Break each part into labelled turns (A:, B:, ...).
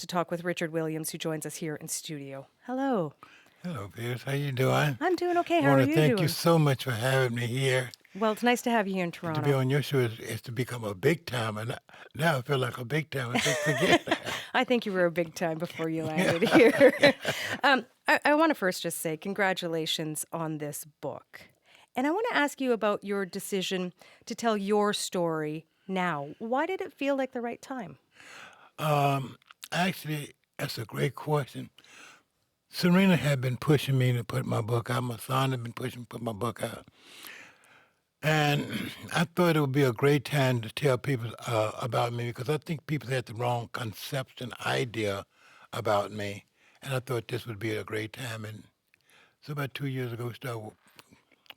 A: to talk with Richard Williams, who joins us here in studio. Hello.
B: Hello, Pierce. How you doing?
A: I'm doing okay.
B: I
A: How are
B: want to
A: you
B: thank you
A: doing?
B: so much for having me here.
A: Well, it's nice to have you here in
B: To be
A: Toronto.
B: on your show is to become a big time, and now I feel like a big time. I think forget that.
A: I think you were a big time before you landed
B: Yeah.
A: here.
B: Yeah.
A: I want to first just say congratulations on this book. And I want to ask you about your decision to tell your story now. Why did it feel like the right time?
B: Actually, that's a great question. Serena had been pushing me to put my book out. My son had been pushing me to put my book out. And I thought it would be a great time to tell people about me because I think people had the wrong conception, idea about me. And I thought this would be a great time. And so about 2 years ago, we started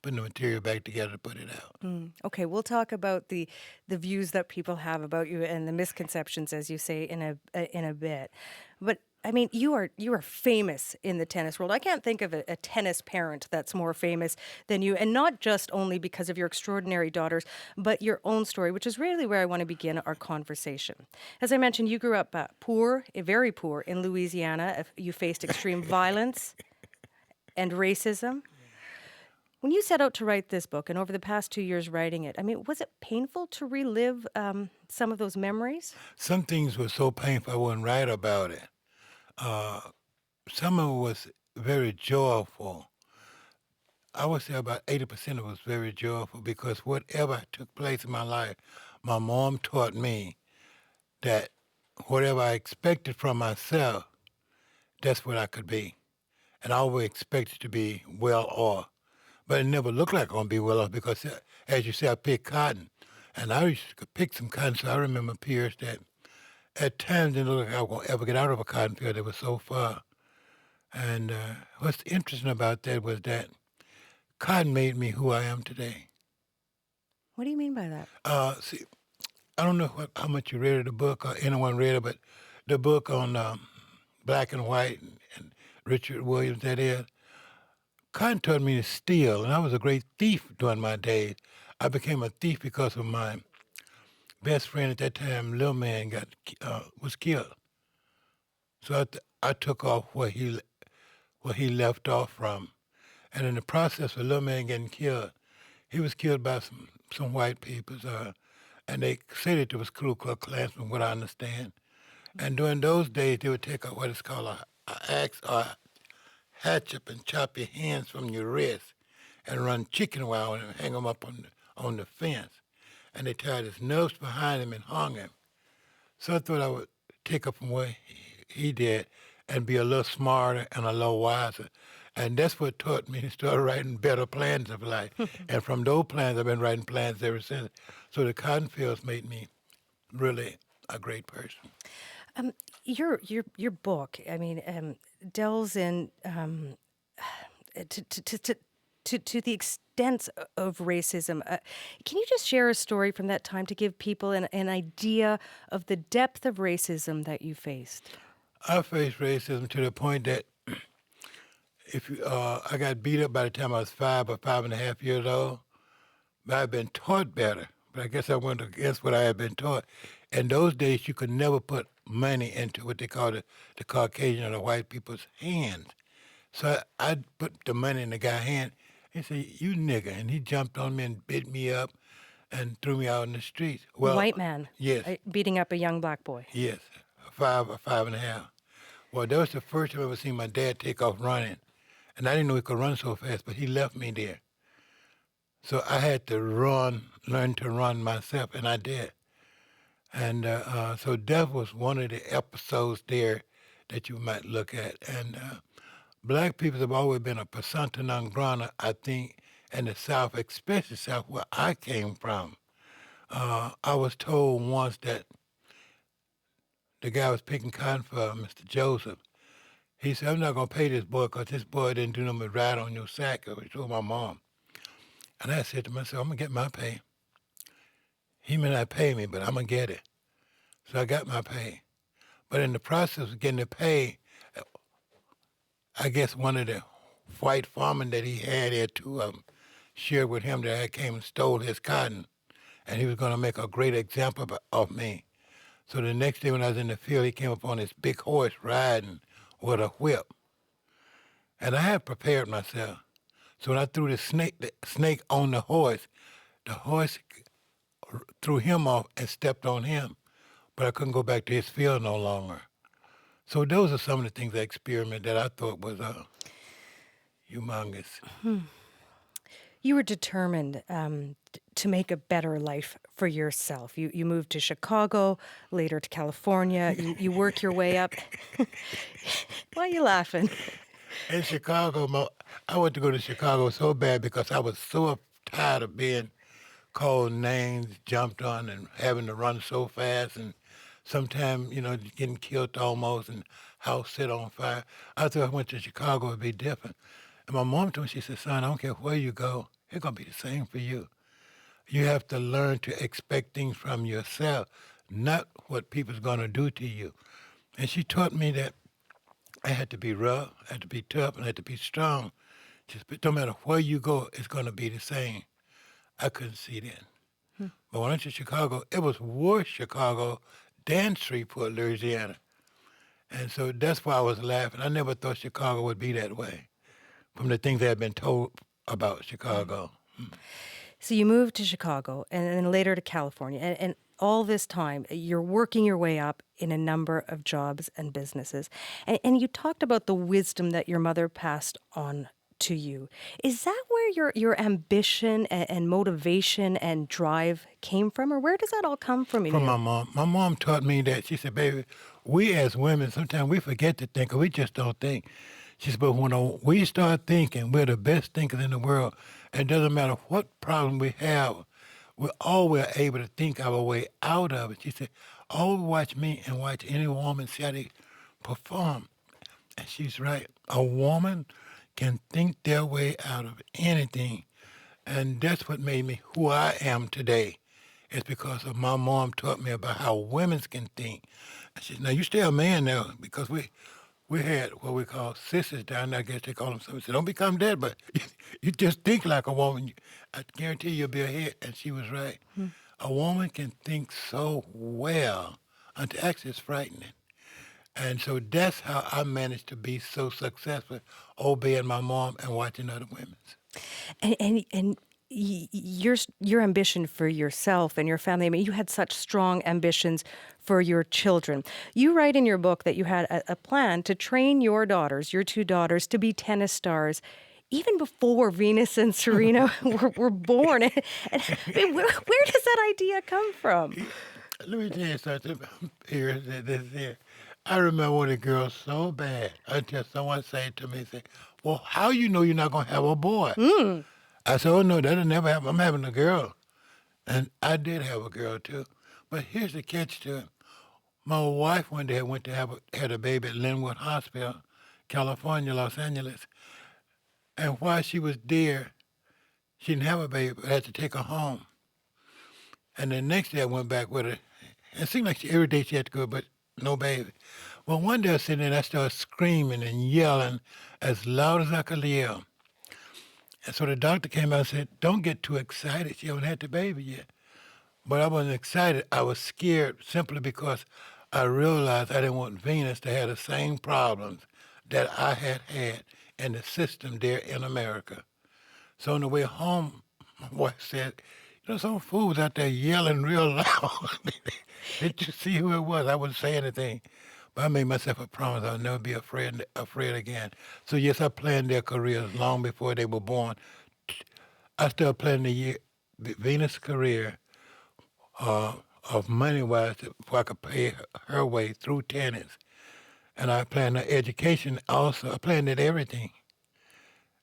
B: putting the material back together to put it out.
A: Okay, we'll talk about the views that people have about you and the misconceptions, as you say, in a bit. But I mean, you are famous in the tennis world. I can't think of a tennis parent that's more famous than you, and not just only because of your extraordinary daughters, but your own story, which is really where I want to begin our conversation. As I mentioned, you grew up poor, very poor, in Louisiana. You faced extreme violence and racism. When you set out to write this book, and over the past 2 years writing it, I mean, was it painful to relive some of those memories?
B: Some things were so painful I wouldn't write about it. Uh, some of it was very joyful. I would say about 80% of it was very joyful because whatever took place in my life, my mom taught me that whatever I expected from myself, that's what I could be. And I always expected to be well off. But it never looked like I'm going to be well off because, as you say, I picked cotton. And I used to pick some cotton, so I remember Pierce that at times it didn't look like I was going to ever get out of a cotton field. It was so far. And what's interesting about that was that cotton made me who I am today.
A: What do you mean by that?
B: See, I don't know how much you read of the book or anyone read it, but the book on black and white and Richard Williams, that is, cotton taught me to steal, and I was a great thief during my days. I became a thief because of my best friend at that time, Lil Man, was killed. So I took off where he left off from. And in the process of Lil Man getting killed, he was killed by some white people, and they said that it was Ku Klux Klan, from what I understand. And during those days, they would take what is called a axe or a hatchet and chop your hands from your wrist and run chicken wire and hang them up on the fence. And they tied his nose behind him and hung him. So I thought I would take up from what he did and be a little smarter and a little wiser. And that's what taught me to start writing better plans of life. And from those plans, I've been writing plans ever since. So the cotton fields made me really a great person.
A: Your book, I mean, delves in to the extent of racism. Can you just share a story from that time to give people an idea of the depth of racism that you faced?
B: I faced racism to the point that I got beat up by the time I was 5 or 5.5 years old. But I'd been taught better. But I guess I went against what I had been taught. In those days, you could never put money into what they call the Caucasian or the white people's hands. So I'd put the money in the guy's hand. He said, "You nigger," and he jumped on me and beat me up and threw me out in the streets.
A: A
B: Well,
A: white man
B: yes,
A: beating up a young black boy.
B: yes, 5 or 5.5. Well, that was the first time I ever seen my dad take off running. And I didn't know he could run so fast, but he left me there. So I had to learn to run myself, and I did. And so that was one of the episodes there that you might look at. And black people have always been a persona non grata, I think, in the South, especially South, where I came from. I was told once that the guy was picking cotton for Mr. Joseph. He said, "I'm not going to pay this boy because this boy didn't do nothing but ride on your sack." I told my mom. And I said to myself, "I'm going to get my pay. He may not pay me, but I'm going to get it." So I got my pay. But in the process of getting the pay, I guess one of the white farmers that he had 2 of them, shared with him that I came and stole his cotton. And he was going to make a great example of me. So the next day when I was in the field, he came up on this big horse riding with a whip. And I had prepared myself. So when I threw the snake on the horse threw him off and stepped on him. But I couldn't go back to his field no longer. So those are some of the things I experimented that I thought was humongous.
A: You were determined to make a better life for yourself. You moved to Chicago, later to California. You work your way up. Why are you laughing?
B: In Chicago, I wanted to go to Chicago so bad because I was so tired of being called names, jumped on, and having to run so fast, and sometimes, getting killed almost, and house set on fire. I thought I went to Chicago, it'd be different. And my mom told me, she said, son, I don't care where you go, it's going to be the same for you. You have to learn to expect things from yourself, not what people's going to do to you. And she taught me that I had to be rough, I had to be tough, and I had to be strong. Just no matter where you go, it's going to be the same. I couldn't see that. But when I went to Chicago, it was worse Chicago than Shreveport, Louisiana. And so that's why I was laughing. I never thought Chicago would be that way from the things I had been told about Chicago.
A: So you moved to Chicago and then later to California. And all this time, you're working your way up in a number of jobs and businesses. And you talked about the wisdom that your mother passed on to you. Is that where your ambition and motivation and drive came from? Or where does that all come from in
B: From
A: you?
B: my mom. My mom taught me that. She said, baby, we as women, sometimes we forget to think or we just don't think. She said, but when we start thinking, we're the best thinkers in the world. It doesn't matter what problem we have, we're always able to think our way out of it. She said, always watch me and watch any woman see how they perform. And she's right. A woman can think their way out of anything. And that's what made me who I am today. It's because of my mom taught me about how women can think. And she said, now you still a man now because we had what we call sisters down there. I guess they call them something. She said, don't become that, but you just think like a woman. I guarantee you'll be ahead. And she was right. A woman can think so well until actually it's frightening. And so that's how I managed to be so successful, obeying my mom and watching other women.
A: Your ambition for yourself and your family, I mean, you had such strong ambitions for your children. You write in your book that you had a plan to train your two daughters, to be tennis stars even before Venus and Serena were born. And, I mean, where does that idea come from?
B: Let me tell you something here. I remember when a girl so bad until someone said to me, well, how you know you're not going to have a boy? I said, oh, no, that'll never happen. I'm having a girl. And I did have a girl, too. But here's the catch to it. My wife one day went to had a baby at Linwood Hospital, California, Los Angeles. And while she was there, she didn't have a baby, but I had to take her home. And the next day I went back with her. It seemed like every day she had to go, but no baby. Well, one day I was sitting there and I started screaming and yelling as loud as I could yell. And so the doctor came out and said, don't get too excited. She hasn't had the baby yet. But I wasn't excited. I was scared simply because I realized I didn't want Venus to have the same problems that I had in the system there in America. So on the way home, my wife said, some fool was out there yelling real loud. Did you see who it was? I wouldn't say anything. But I made myself a promise I'll never be afraid again. So yes, I planned their careers long before they were born. I started planning the Venus career of money-wise before I could pay her way through tennis. And I planned her education also. I planned it everything.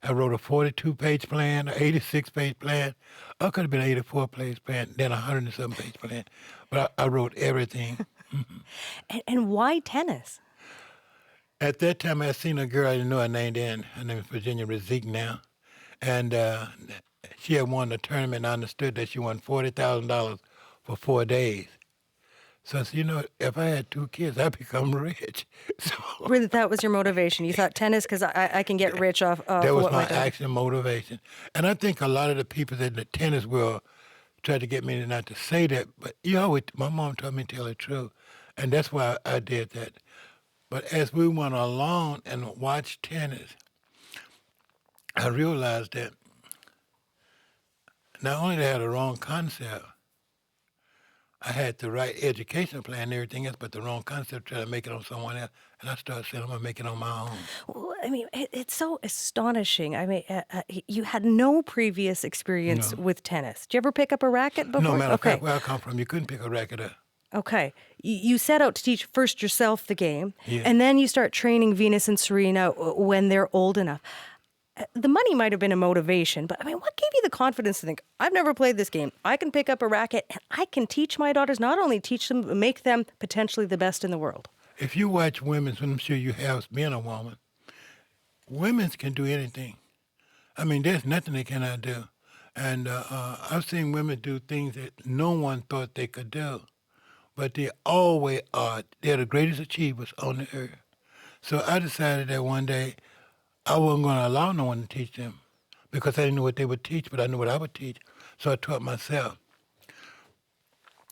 B: I wrote a 42-page plan, an 86-page plan. I could have been an 84-page plan, then a 107-page plan. But I wrote everything.
A: And why tennis?
B: At that time, I seen a girl, I didn't know her name then. Her name is Virginia Rezik now. And she had won the tournament. I understood that she won $40,000 for 4 days. So I said, if I had 2 kids, I'd become rich. So
A: Really, that was your motivation. You thought tennis because I can get rich off
B: that was
A: what
B: my
A: my daughter.
B: actual motivation. And I think a lot of the people in the tennis world tried to get me not to say that. But my mom told me to tell the truth. And that's why I did that. But as we went along and watched tennis, I realized that not only did I have the wrong concept, I had the right educational plan and everything else, but the wrong concept trying to make it on someone else. And I started saying, I'm going to make it on my own.
A: Well, I mean, it's so astonishing. I mean, you had no previous experience
B: No.
A: with tennis. Did you ever pick up a racket
B: No,
A: before?
B: matter of
A: Okay.
B: fact, where I come from, you couldn't pick a racket up.
A: Okay. You set out to teach first yourself the game,
B: Yeah.
A: and then you start training Venus and Serena when they're old enough. The money might have been a motivation, but I mean, what gave you the confidence to think, I've never played this game. I can pick up a racket and I can teach my daughters, not only teach them, but make them potentially the best in the world?
B: If you watch women's, and I'm sure you have being a woman, women can do anything. I mean, there's nothing they cannot do. And I've seen women do things that no one thought they could do. But they always are. They're the greatest achievers on the earth. So I decided that one day I wasn't going to allow no one to teach them because I didn't know what they would teach, but I knew what I would teach. So I taught myself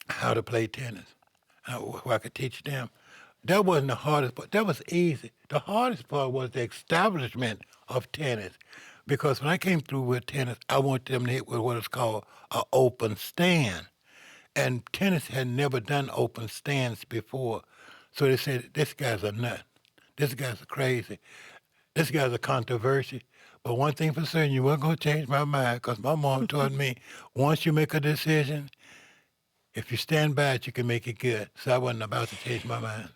B: how to play tennis, where I could teach them. That wasn't the hardest part. That was easy. The hardest part was the establishment of tennis. Because when I came through with tennis, I wanted them to hit with what is called an open stand. And tennis had never done open stands before. So they said, this guy's a nut. This guy's a crazy. This guy's a controversy. But one thing for certain, you weren't going to change my mind because my mom taught me, once you make a decision, if you stand by it, you can make it good. So I wasn't about to change my mind.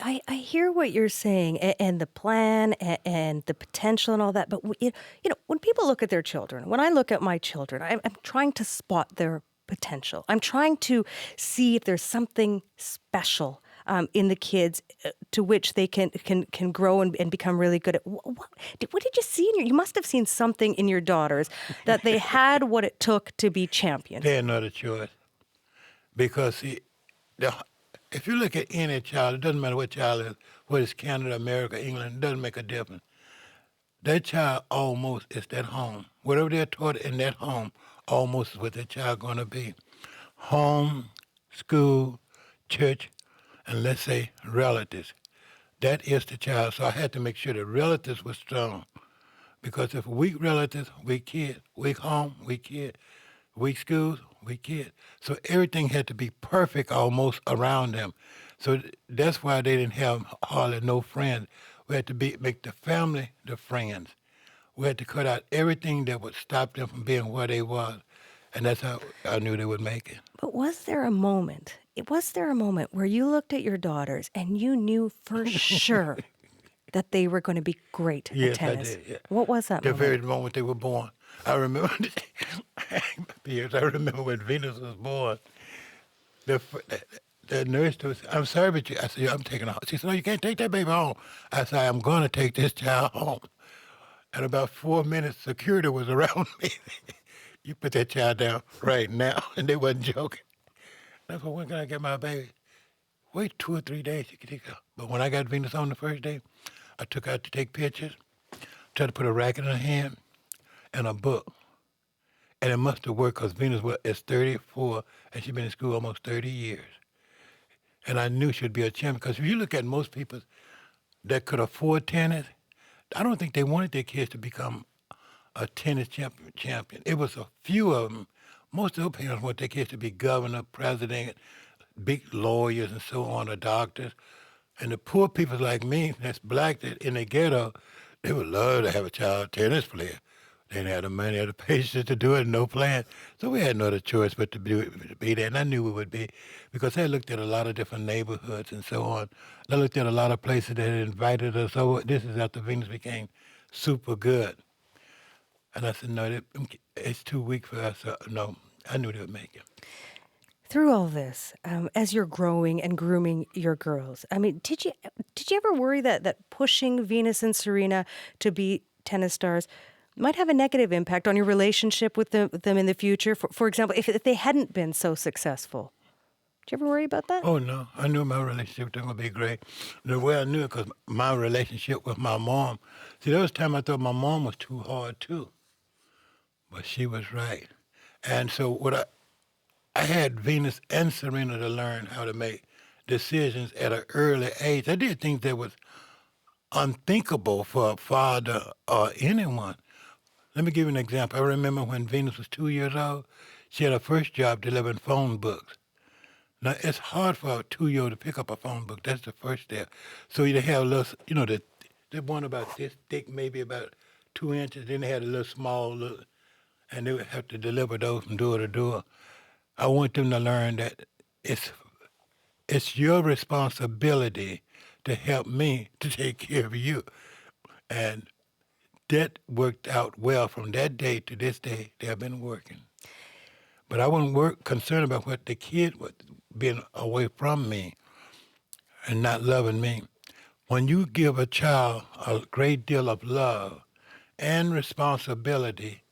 A: I hear what you're saying and the plan and the potential and all that. But, when people look at their children, when I look at my children, I'm trying to spot their potential. I'm trying to see if there's something special in the kids to which they can grow and become really good at. What did you see in you must have seen something in your daughters that they had what it took to be champions.
B: They had another choice. Because see, if you look at any child, it doesn't matter what child it is, whether it's Canada, America, England, it doesn't make a difference. That child almost is that home. Whatever they're taught in that home, almost is what that child going to be. Home, school, church, and let's say relatives. That is the child. So I had to make sure the relatives were strong. Because if weak relatives, weak kid. Weak home, weak kid. Weak schools, weak kid. So everything had to be perfect almost around them. So that's why they didn't have hardly no friends. We had to make the family the friends. We had to cut out everything that would stop them from being where they was. And that's how I knew they would make it.
A: But was there a moment where you looked at your daughters and you knew for sure that they were going to be great at
B: Yes,
A: tennis?
B: I did. Yeah.
A: What was that
B: The
A: moment?
B: very moment they were born. I remember, Piers, I remember when Venus was born. The nurse was, I'm sorry, but I said, I'm taking her home. She said, no, you can't take that baby home. I said, I'm going to take this child home. And about 4 minutes, security was around me. You put that child down right now. And they wasn't joking. And I said, when can I get my baby? Wait 2 or 3 days, you can take her. But when I got Venus on the first day, I took her out to take pictures, tried to put a racket in her hand and a book. And it must have worked because Venus is 34 and she's been in school almost 30 years. And I knew she'd be a champion because if you look at most people that could afford tennis, I don't think they wanted their kids to become a tennis champion. It was a few of them. Most of the parents want their kids to be governor, president, big lawyers and so on, or doctors. And the poor people like me, that's black, that in the ghetto, they would love to have a child tennis player. They didn't have the money or the patience to do it, no plan. So we had no other choice but to be there. And I knew we would be because I looked at a lot of different neighborhoods and so on. I looked at a lot of places that had invited us over. This is after Venus became super good. And I said, no, it's too weak for us. No, I knew they would make it.
A: Through all this, as you're growing and grooming your girls, I mean, did you ever worry that pushing Venus and Serena to be tennis stars might have a negative impact on your relationship with them in the future? For example, if they hadn't been so successful. Did you ever worry about that?
B: Oh, no. I knew my relationship was going to be great. The way I knew it, because my relationship with my mom, see, there was time I thought my mom was too hard, too. But she was right. And so I had Venus and Serena to learn how to make decisions at an early age. I did things that was unthinkable for a father or anyone. Let me give you an example. I remember when Venus was 2 years old, she had her first job delivering phone books. Now, it's hard for a 2-year-old to pick up a phone book. That's the first step. So they have a little, the one about this thick, maybe about 2 inches. Then they had a little small, and they would have to deliver those from door to door. I want them to learn that it's it's your responsibility to help me to take care of you. And that worked out well from that day to this day. They have been working. But I wasn't concerned about what the kid was being away from me and not loving me. When you give a child a great deal of love and responsibility,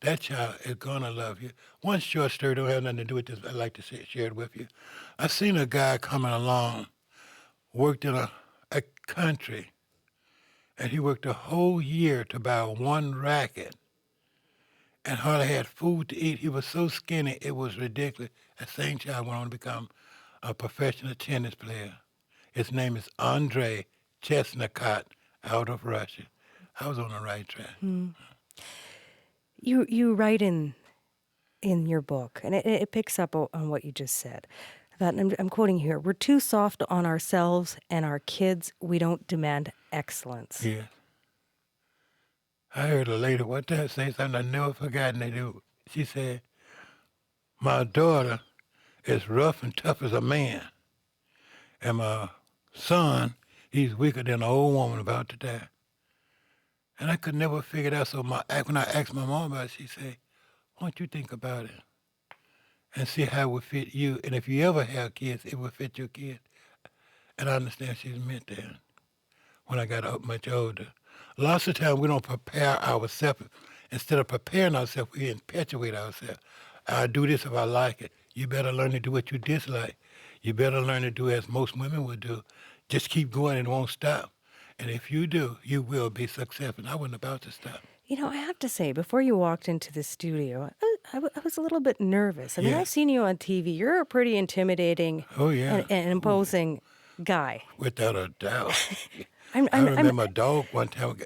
B: that child is going to love you. One short story, don't have nothing to do with this, I'd like to share it with you. I seen a guy coming along, worked in a country, and he worked a whole year to buy one racket and hardly had food to eat. He was so skinny, it was ridiculous. That same child went on to become a professional tennis player. His name is Andrei Chesnokot out of Russia. I was on the right track.
A: You write in your book, and it picks up on what you just said. That, and I'm quoting here, we're too soft on ourselves and our kids. We don't demand excellence.
B: Yeah. I heard a lady one time say something I never forgotten. She said, my daughter is rough and tough as a man, and my son, he's weaker than an old woman about to die. And I could never figure it out. So when I asked my mom about it, she said, why don't you think about it and see how it would fit you? And if you ever have kids, it would fit your kids. And I understand she's meant that when I got much older. Lots of times we don't prepare ourselves. Instead of preparing ourselves, we perpetuate ourselves. I do this if I like it. You better learn to do what you dislike. You better learn to do as most women would do. Just keep going and it won't stop. And if you do, you will be successful. I wasn't about to stop.
A: You know, I have to say, before you walked into the studio, I was a little bit nervous. I mean,
B: Yeah.
A: I've seen you on TV. You're a pretty intimidating
B: Oh, yeah.
A: and imposing guy.
B: Without a doubt.
A: I'm,
B: I
A: I'm,
B: remember a dog one time.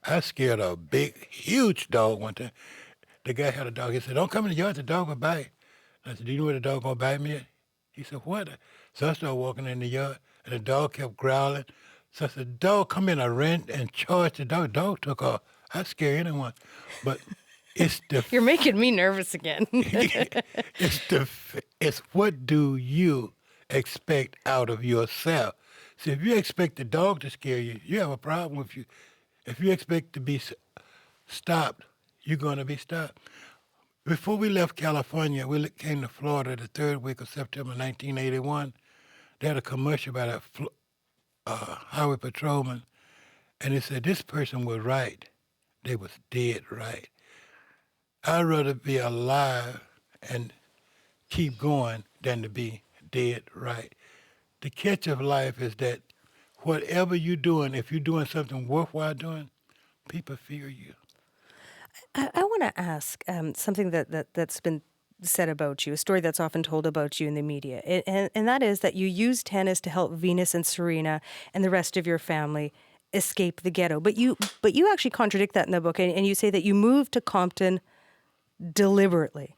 B: I scared a big, huge dog one time. The guy had a dog. He said, don't come in the yard. The dog will bite. I said, do you know where the dog going to bite me at? He said, what? So I started walking in the yard, and the dog kept growling. So I said, dog, come in. I ran and charged the dog. Dog took off. I scare anyone. But it's the...
A: You're making me nervous again.
B: it's what do you expect out of yourself? See, if you expect the dog to scare you, you have a problem with you. If you expect to be stopped, you're going to be stopped. Before we left California, we came to Florida the third week of September 1981. They had a commercial about a highway patrolman, and they said, this person was right. They was dead right. I'd rather be alive and keep going than to be dead right. The catch of life is that whatever you're doing, if you're doing something worthwhile doing, people fear you.
A: I want to ask something that's been said about you, a story that's often told about you in the media, and that is that you use tennis to help Venus and Serena and the rest of your family escape the ghetto. But you actually contradict that in the book, and you say that you moved to Compton deliberately.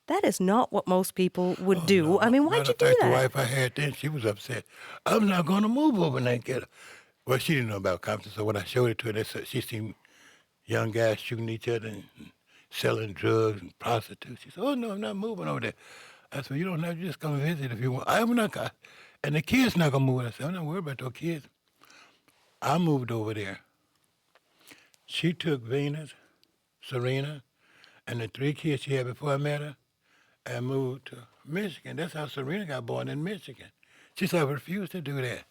A: That is not what most people would do.
B: No.
A: I mean, why'd you do
B: The
A: that?
B: wife I had then, she was upset. I'm not going to move over in that ghetto. Well, she didn't know about Compton, so when I showed it to her, she seen young guys shooting each other and selling drugs and prostitutes. She said, oh, no, I'm not moving over there. I said, you don't have to just come visit if you want. I'm not going and the kids not going to move. I said, I'm not worried about those kids. I moved over there. She took Venus, Serena, and the 3 kids she had before I met her, and moved to Michigan. That's how Serena got born in Michigan. She said, I refused to do that.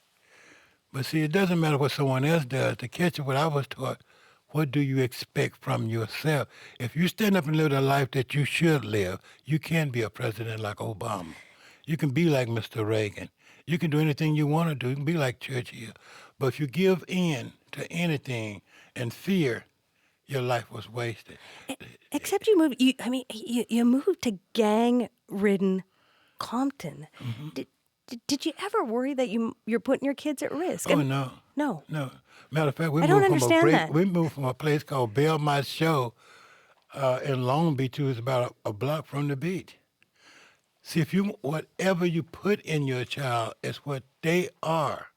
B: But see, it doesn't matter what someone else does. To catch what I was taught, what do you expect from yourself? If you stand up and live the life that you should live, you can be a president like Obama. You can be like Mr. Reagan. You can do anything you want to do. You can be like Churchill. But if you give in to anything and fear, your life was wasted.
A: Except you moved. You moved to gang-ridden Compton.
B: Mm-hmm.
A: Did you ever worry that you're putting your kids at risk?
B: Oh
A: And
B: no,
A: no,
B: no. Matter of fact,
A: I don't understand that.
B: we moved from a place called Belmont Show in Long Beach. It was about a block from the beach. See, if you whatever you put in your child is what they are.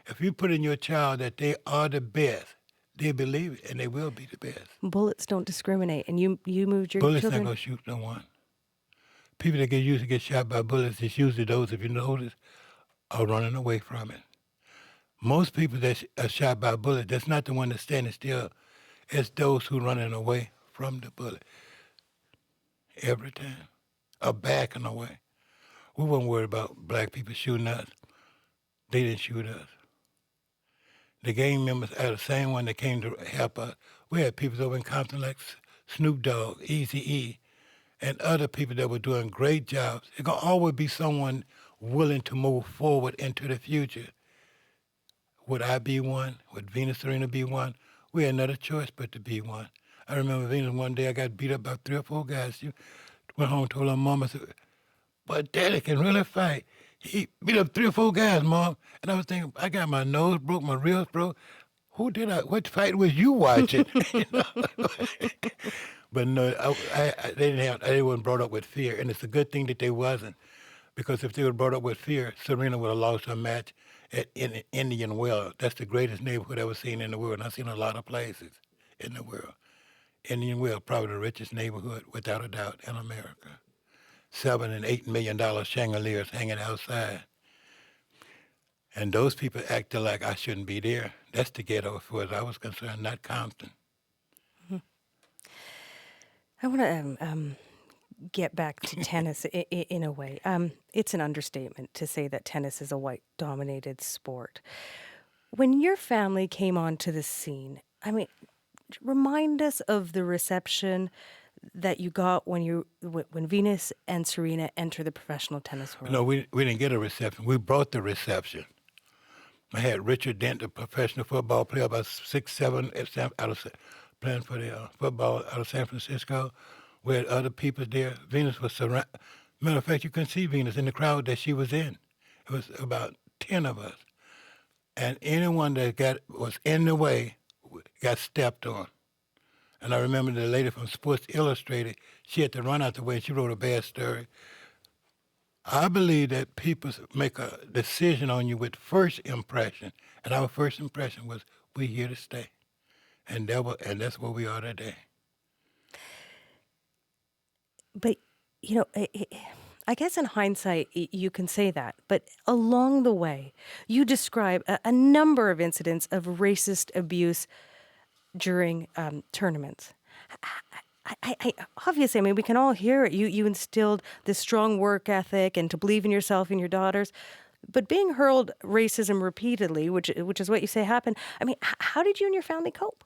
B: If you put in your child that they are the best, they believe it, and they will be the best.
A: Bullets don't discriminate, and you moved your
B: Bullets not
A: children.
B: gonna shoot no one. People that usually get shot by bullets, it's usually those, if you notice, are running away from it. Most people that are shot by bullets, that's not the one that's standing still. It's those who running away from the bullet every time, or backing away. We weren't worried about black people shooting us. They didn't shoot us. The gang members are the same one that came to help us. We had people over in Compton like Snoop Dogg, Eazy-E, and other people that were doing great jobs. There's going to always be someone willing to move forward into the future. Would I be one? Would Venus Serena be one? We had another choice but to be one. I remember Venus one day, I got beat up by 3 or 4 guys. She went home and told her mom, I said, but Daddy can really fight. He beat up 3 or 4 guys, Mom. And I was thinking, I got my nose broke, my ribs broke. What fight was you watching? You know? But no, they weren't brought up with fear. And it's a good thing that they wasn't. Because if they were brought up with fear, Serena would have lost her match in Indian Well. That's the greatest neighborhood I've ever seen in the world. And I've seen a lot of places in the world. Indian Well, probably the richest neighborhood, without a doubt, in America. $7 and $8 million chandeliers hanging outside. And those people acted like I shouldn't be there. That's the ghetto as far as I was concerned, not Compton.
A: I want to get back to tennis in a way. It's an understatement to say that tennis is a white-dominated sport. When your family came onto the scene, I mean, remind us of the reception that you got when Venus and Serena entered the professional tennis world.
B: No, we didn't get a reception. We brought the reception. I had Richard Dent, a professional football player, about 6'7", playing for the football out of San Francisco. We had other people there. Venus was surrounded. Matter of fact, you couldn't see Venus in the crowd that she was in. It was about 10 of us. And anyone that was in the way got stepped on. And I remember the lady from Sports Illustrated, she had to run out the way and she wrote a bad story. I believe that people make a decision on you with first impression. And our first impression was, we're here to stay. And that's where we are today.
A: But, I guess in hindsight, you can say that. But along the way, you describe a number of incidents of racist abuse during tournaments. Obviously, I mean, we can all hear it. You instilled this strong work ethic and to believe in yourself and your daughters. But being hurled racism repeatedly, which is what you say happened, I mean, how did you and your family cope?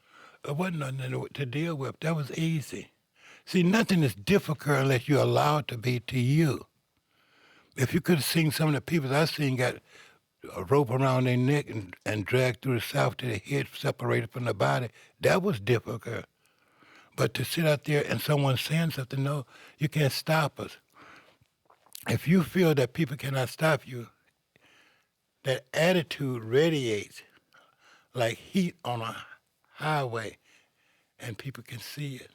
B: It wasn't nothing to deal with. That was easy. See, nothing is difficult unless you're allowed to be to you. If you could have seen some of the people I've seen got a rope around their neck and dragged through the South to their head separated from the body, that was difficult. But to sit out there and someone saying something, no, you can't stop us. If you feel that people cannot stop you, that attitude radiates like heat on a highway, and people can see it.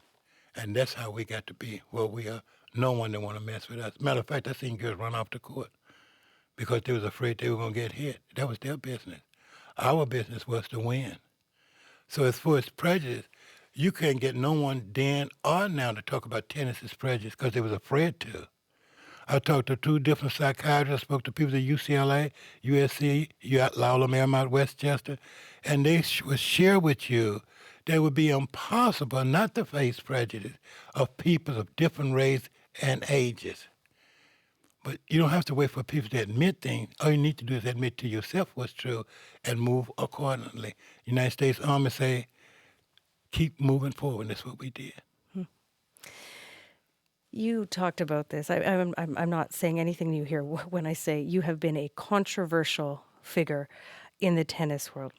B: And that's how we got to be where we are. No one that want to mess with us. Matter of fact, I seen girls run off the court because they was afraid they were going to get hit. That was their business. Our business was to win. So as far as prejudice, you can't get no one then or now to talk about tennis as prejudice because they was afraid to. I talked to 2 different psychiatrists. I spoke to people at UCLA, USC, Lowell Marymount, Westchester, and they would share with you that it would be impossible not to face prejudice of people of different race and ages. But you don't have to wait for people to admit things. All you need to do is admit to yourself what's true and move accordingly. United States Army say, keep moving forward. And that's what we did.
A: You talked about this. I'm not saying anything new here when I say you have been a controversial figure in the tennis world.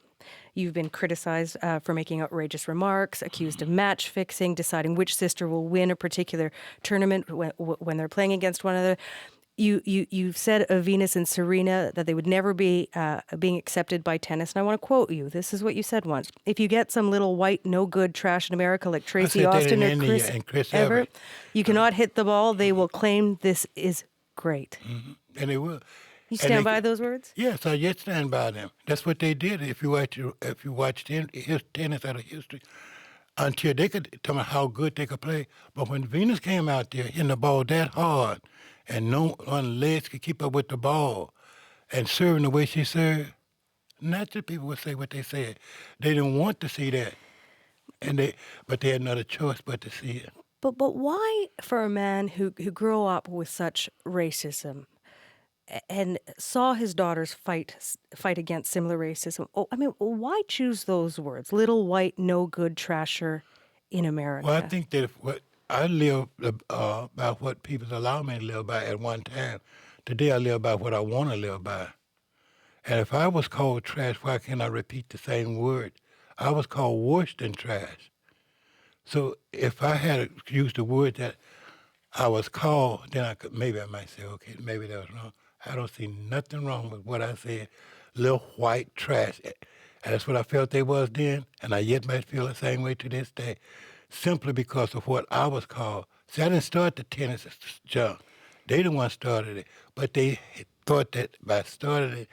A: You've been criticized for making outrageous remarks, accused of match fixing, deciding which sister will win a particular tournament when they're playing against one another. You've said of Venus and Serena that they would never be being accepted by tennis, and I want to quote you. This is what you said once: "If you get some little white no good trash in America like
B: I
A: Tracy
B: said that in
A: Austin or
B: India
A: Chris
B: and Chris
A: Evert,
B: Everett.
A: you cannot hit the ball. They will claim this is great."
B: And they will.
A: You
B: And
A: stand by those words?
B: yes, I yet stand by them. That's what they did. If you watch his tennis out of history, until they could tell me how good they could play. But when Venus came out there hitting the ball that hard, and no one legs could keep up with the ball, and serving the way she served, natural people would say what they said. They didn't want to see that, but they had another choice but to see it.
A: But why, for a man who grew up with such racism and saw his daughters fight against similar racism? Oh, I mean, why choose those words? Little white no good trasher in America.
B: Well, I think that what I live by what people allow me to live by at one time. Today I live by what I want to live by. And if I was called trash, why can't I repeat the same word? I was called worse than trash. So if I had used the word that I was called, then maybe I might say, okay, maybe that was wrong. I don't see nothing wrong with what I said, little white trash. And that's what I felt they was then, and I yet might feel the same way to this day, simply because of what I was called. See, I didn't start the tennis junk. They the ones started it, but they thought that by starting it,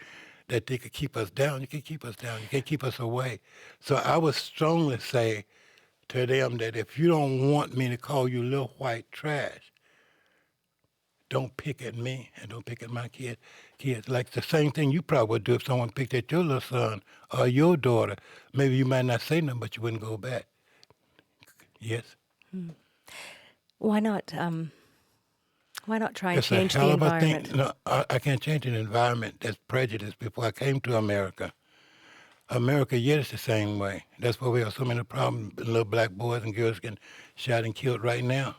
B: that they could keep us down. You can keep us down. You can't keep us away. So I would strongly say to them that if you don't want me to call you little white trash, don't pick at me and don't pick at my kids. Like the same thing you probably would do if someone picked at your little son or your daughter. Maybe you might not say nothing, but you wouldn't go back. Yes.
A: Why not? Why not try and
B: It's a
A: change the
B: hell of a
A: environment?
B: thing. No, I can't change an environment that's prejudiced. Before I came to America, America yet is the same way. That's why we have so many problems. Little black boys and girls getting shot and killed right now,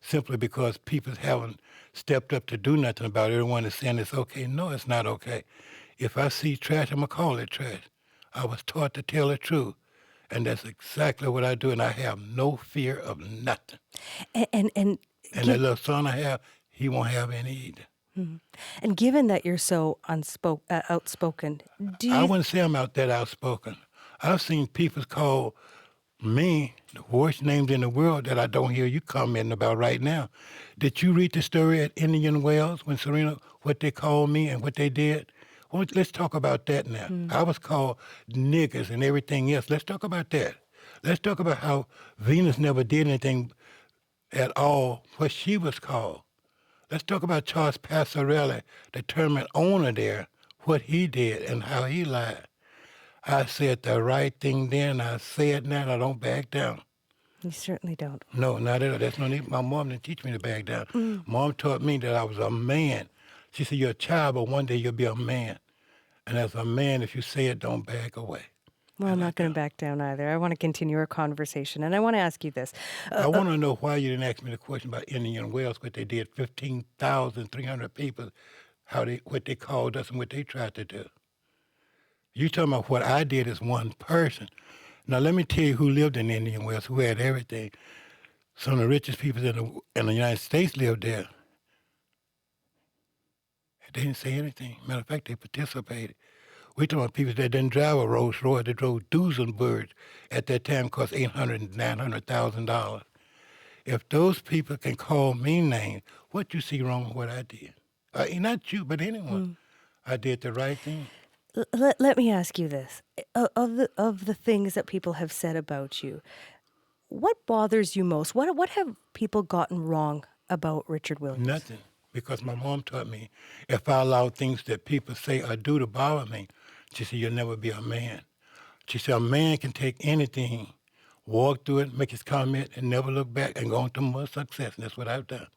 B: simply because people haven't stepped up to do nothing about it. Everyone is saying it's okay. No, it's not okay. If I see trash, I'm going to call it trash. I was taught to tell the truth, and that's exactly what I do, and I have no fear of nothing.
A: And
B: And that little son I have, he won't have any either.
A: and given that you're so outspoken, do
B: I
A: you?
B: wouldn't say I'm out that outspoken. I've seen people call me the worst names in the world that I don't hear you commenting about right now. Did you read the story at Indian Wells when Serena, what they called me and what they did? Well, let's talk about that now. I was called niggers and everything else. Let's talk about that. Let's talk about how Venus never did anything at all what she was called. Let's talk about Charles Passarelli, the tournament owner there, what he did and how he lied. I said the right thing then, I say it now, and I don't back down.
A: You certainly don't.
B: No, not at all. That's no need. My mom didn't teach me to back down. Mom taught me that I was a man. She said, you're a child, but one day you'll be a man. And as a man, if you say it, don't back away.
A: Well, I'm not going to back down either. I want to continue our conversation, and I want to ask you this.
B: I want to know why you didn't ask me the question about Indian Wells, what they did, 15,300 people, what they called us and what they tried to do. You talking about what I did as one person. Now, let me tell you who lived in Indian Wells, who had everything. Some of the richest people in the United States lived there. They didn't say anything. Matter of fact, they participated. We talking about people that didn't drive a Rolls Royce, they drove Duesenbergs at that time, cost $800,000 and $900,000. If those people can call me names, what you see wrong with what I did? Not you, but anyone. I did the right thing.
A: Let me ask you this: of the things that people have said about you, what bothers you most? What have people gotten wrong about Richard Williams?
B: Nothing. Because my mom taught me if I allow things that people say or do to bother me, she said, you'll never be a man. She said, a man can take anything, walk through it, make his comment, and never look back and go on to more success. And that's what I've done.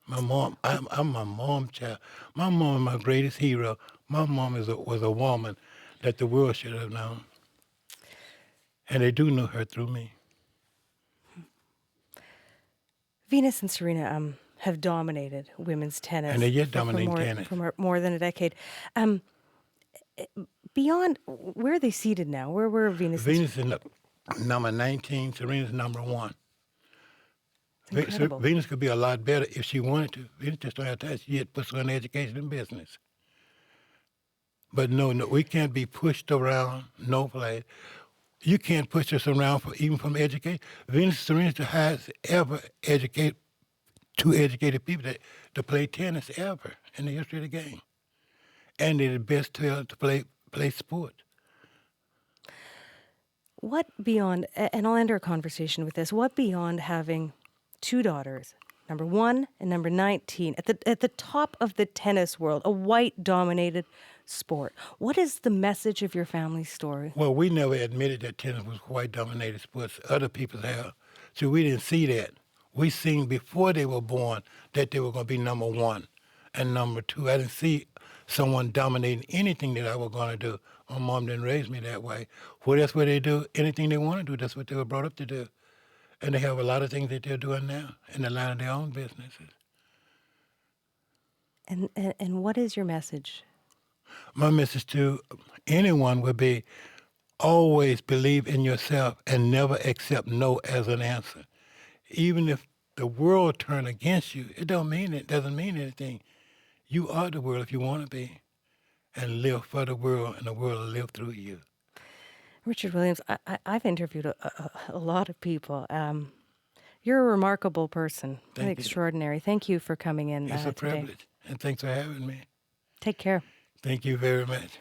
B: My mom, I'm my mom's child. My mom is my greatest hero. My mom was a woman that the world should have known. And they do know her through me.
A: Venus and Serena have dominated women's tennis.
B: And they yet dominate tennis.
A: For more than a decade. Beyond, where are they seated now? Where Venus?
B: Venus is number 19, Serena's number 1.
A: It's incredible.
B: Venus could be a lot better if she wanted to. Venus just don't have time. She had puts her in education and business. But no, we can't be pushed around. No place. You can't push us around even from education. Venus and Serena has ever two educated people to play tennis ever in the history of the game, and they're the best to play sports.
A: What beyond, and I'll end our conversation with this, what beyond having two daughters, number 1 and number 19, at the top of the tennis world, a white-dominated sport, what is the message of your family's story?
B: Well, we never admitted that tennis was white-dominated sports. Other people have. So we didn't see that. We seen before they were born that they were going to be number 1 and number 2. I didn't see someone dominating anything that I was going to do. My mom didn't raise me that way. Well, that's what they do. Anything they want to do, that's what they were brought up to do. And they have a lot of things that they're doing now in the line of their own businesses.
A: And what is your message?
B: My message to anyone would be always believe in yourself and never accept no as an answer. Even if the world turn against you, it doesn't mean anything. You are the world if you want to be, and live for the world, and the world will live through you.
A: Richard Williams, I've interviewed a lot of people. You're a remarkable person,
B: Thank you.
A: extraordinary. Thank you for coming in
B: It's a
A: today.
B: privilege, and thanks for having me.
A: Take care.
B: Thank you very much.